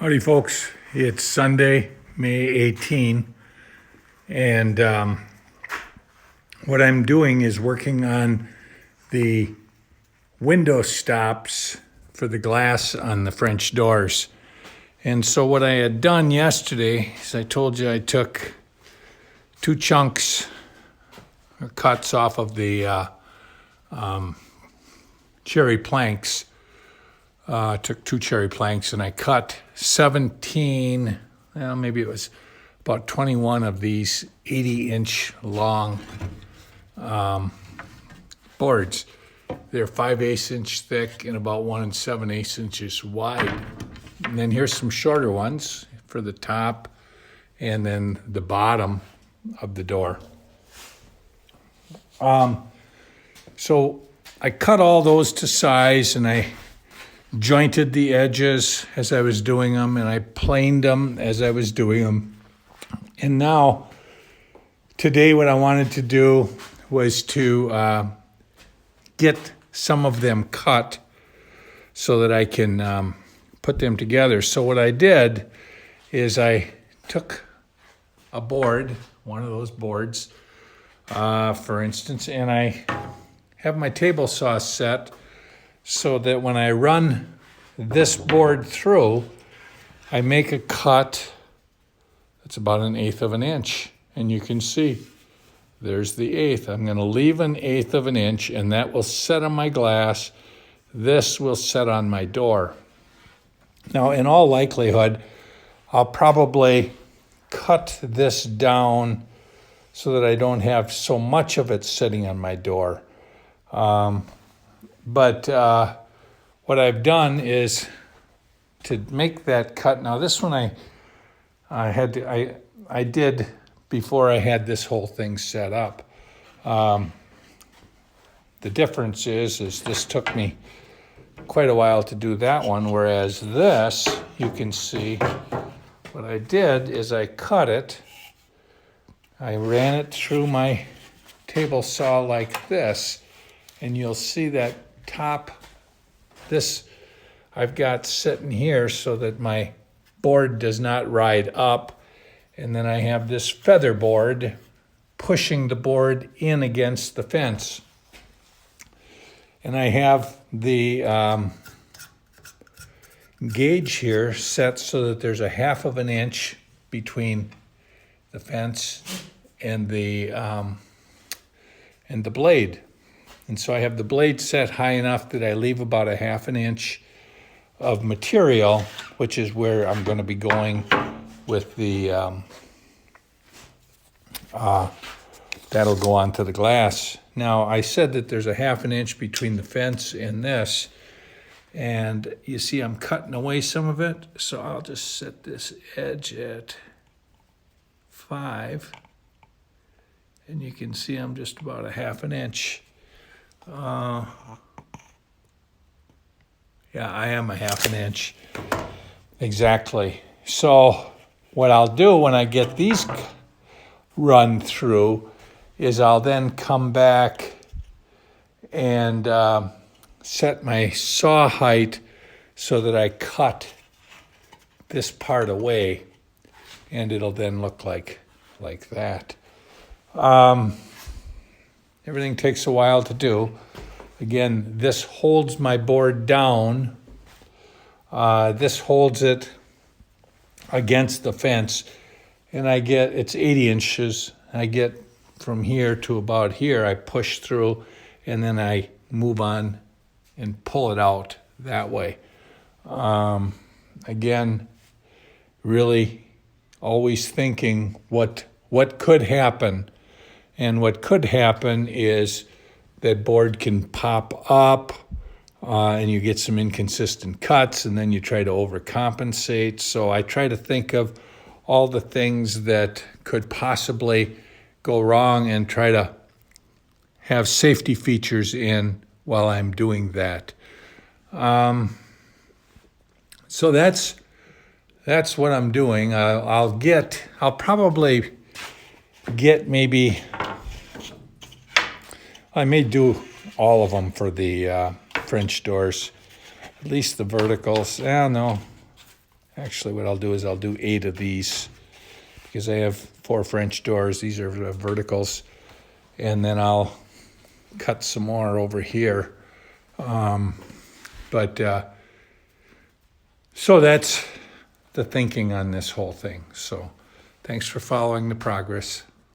Howdy, folks. It's Sunday, May 18, and what I'm doing is working on the window stops for the glass on the French doors. And so what I had done yesterday is I told you I took two chunks or cuts off of the cherry planks. Took two cherry planks and I cut 17, well, maybe it was about 21 of these 80-inch long boards. They're 5/8 inch thick and about 1 7/8 inches wide. And then here's some shorter ones for the top and then the bottom of the door. So I cut all those to size and I jointed the edges as I was doing them, and I planed them as I was doing them. And now, today what I wanted to do was to get some of them cut so that I can put them together. So what I did is I took a board, one of those boards, for instance, and I have my table saw set so that when I run this board through, I make a cut that's about 1/8 of an inch. And you can see, there's the 1/8. I'm going to leave 1/8 of an inch, and that will set on my glass. This will set on my door. Now, in all likelihood, I'll probably cut this down so that I don't have so much of it sitting on my door. But what I've done is to make that cut. Now this one I did before I had this whole thing set up. The difference is this took me quite a while to do that one, whereas this, you can see what I did is I cut it. I ran it through my table saw like this, and you'll see that top, this I've got sitting here so that my board does not ride up. And then I have this feather board pushing the board in against the fence. And I have the gauge here set so that there's 1/2 of an inch between the fence and the blade. And so I have the blade set high enough that I leave about 1/2 an inch of material, which is where I'm going to be going with the, that'll go onto the glass. Now, I said that there's 1/2 an inch between the fence and this, and you see I'm cutting away some of it, so I'll just set this edge at 5, and you can see I'm just about 1/2 an inch. Yeah, I am 1/2 an inch. Exactly. So what I'll do when I get these run through is I'll then come back and set my saw height so that I cut this part away, and it'll then look like that. Everything takes a while to do. Again, this holds my board down. This holds it against the fence. And it's 80 inches. I get from here to about here. I push through, and then I move on and pull it out that way. Again, really always thinking what could happen. And what could happen is that board can pop up and you get some inconsistent cuts, and then you try to overcompensate. So I try to think of all the things that could possibly go wrong and try to have safety features in while I'm doing that. So that's what I'm doing. I'll probably get maybe, I may do all of them for the French doors, at least the verticals. No, Actually, what I'll do is I'll do 8 of these because I have 4 French doors. These are verticals. And then I'll cut some more over here. So that's the thinking on this whole thing. So thanks for following the progress.